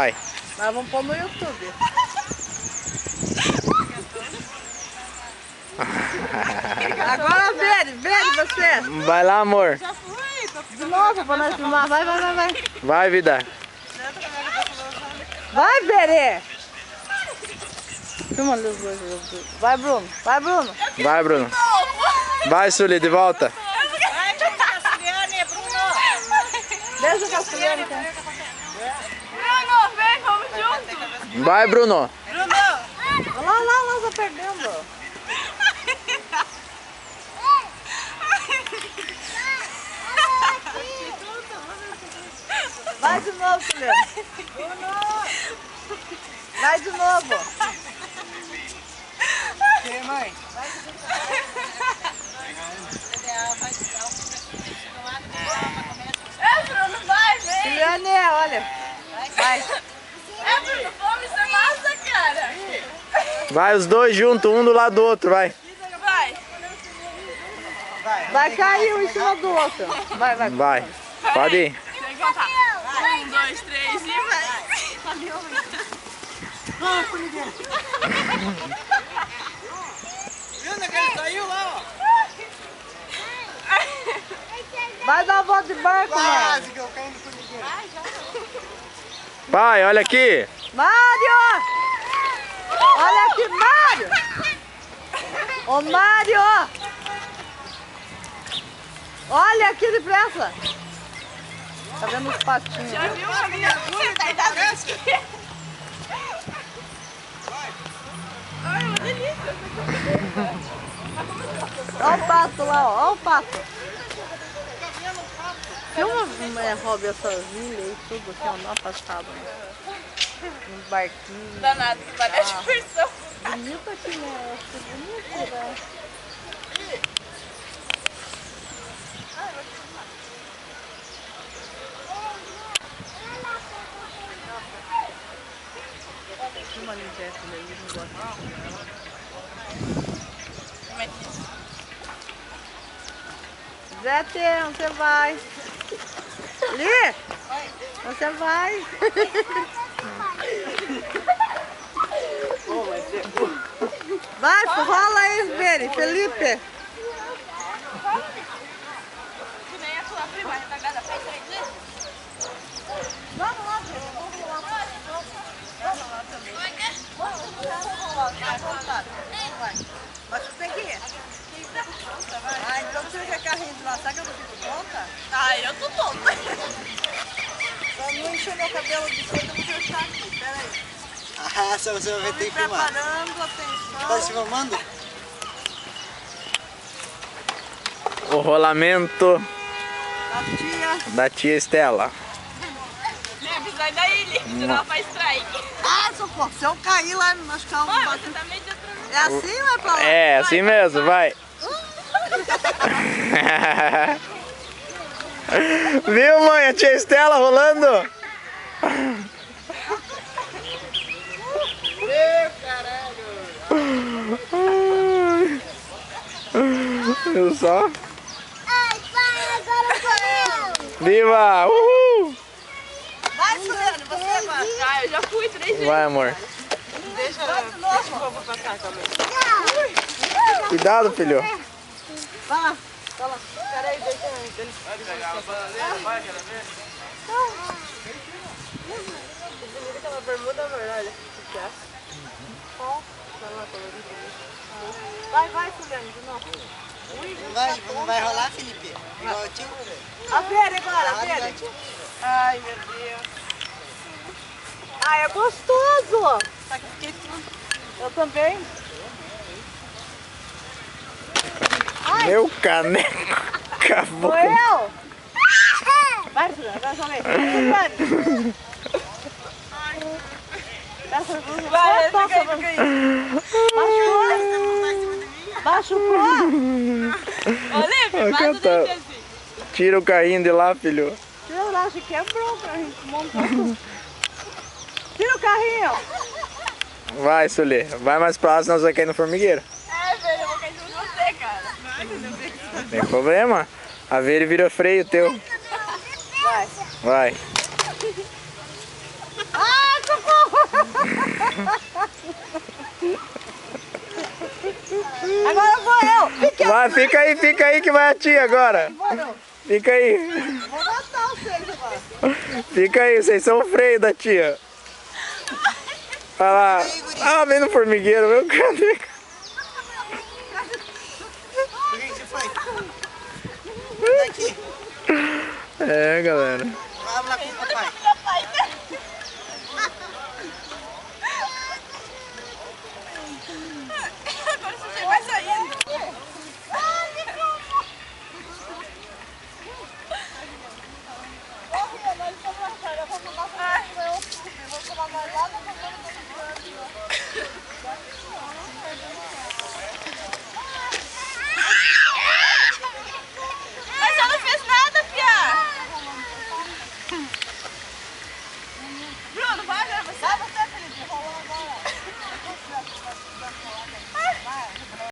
Vai. Nós vamos pôr no YouTube. Agora vere você. Vai lá, amor. Já fui. De novo pra nós filmar. Vai. Vai, vida. Vai, Verê. Filma ali os dois. Vai, Bruno. Vai, Bruno. Vai, Bruno. Vai, Sully, de volta. Vai, Castilhane, Bruno. Beijo, Castilhane. Bruno, vem, vamos junto. Vai, Bruno. Bruno. Lá, tá perdendo. Vai de novo, Juliano. Vai de novo. Que, mãe? É, Bruno, vai, vem. Juliane, olha. Vai. É, Bruno, vamos, isso é massa, cara. Vai os dois juntos, um do lado do outro, vai. Vai. Vai cair um em cima do outro. Vai. Vai. Pode ir. Tem que contar. 1, 2, 3 e vai. Viu, né, que ele saiu lá, ó. Vai dar uma volta de barco, mano. Quase que eu caí no formigueiro. Pai, olha aqui. Mário! Olha aqui, Mário! Ô, Mário! Olha aqui depressa! Tá vendo os patinhos? Já viu a minha bunda? Ai, uma delícia. Olha o pato lá, ó. Olha o pato. Filma, Rob, essas ilhas e tudo assim, ó, na passada. Uns barquinhos. Danado, que parece diversão. Bonito aqui, né? Acho que bonito, né? Filma ali, Jeff, ele não gosta. Zé, onde você vai? Ali? Onde você vai? Vai, rola aí, Vere, Felipe. Que nem a sua prima retagada faz 3 vezes. Vamos lá, Vere, vamos rolar. Vamos lá também. Vai. Mas você tem que ir. Ah, então você quer carrinho de lá, sabe que eu não fico pronta? Ah, eu tô tonta. Pra não encher meu cabelo de coisa, eu vou fechar aqui, peraí. Ah, só você vai ter que filmar. Preparando, atenção. Tá se filmando? O rolamento A tia. da tia Estela. Leve, sai daí, Lívia, senão ela faz strike. Ah, socorro, se eu cair lá e machucar um Mano, bate... você tá meio de atrás. É assim ou é pra lá? É, assim mesmo, vai. Viu, mãe? A tia Estela rolando? Meu caralho! Viu só? Ai, pai, agora sou eu! Viva! Uhul! Vai, Suliane, você vai. Ah, eu já fui 3 vezes. Vai, amor. Deixa eu vou passar também. Cuidado, filho. Vai lá. Vai lá. Peraí, deixa ele. Vai pegar a bananeira, vai, quer ver? Aquela bermuda, olha. Vai, Suliane, de novo. Não vai rolar, Felipe? Igual o tio? A Vera agora, a Vera. Ai, meu Deus. Ai, é gostoso. Eu também. Meu caneco acabou. Sou eu. Vai, Suliane, vai, Suliane. Vai, fica aí. Machucou? Ô, Lívia, Ó, faz o canta. dente assim. Tira o carrinho de lá, filho. Tira o laço, quebrou pra gente montar. Tira o carrinho. Vai, Sully. Vai mais pra lá, senão você vai cair no formigueiro. É, velho, eu vou cair junto com você, cara. Não tem problema. A Vera vira freio teu. Vai. Vai. Ah, Agora vou eu. Vai, fica aí que vai a tia agora. Fica aí. Vou matar vocês agora. Fica aí, vocês são o freio da tia. Olha lá. Ah, vem no formigueiro, meu cara. O que você faz? Daqui. É, galera. Vamos lá com o papai.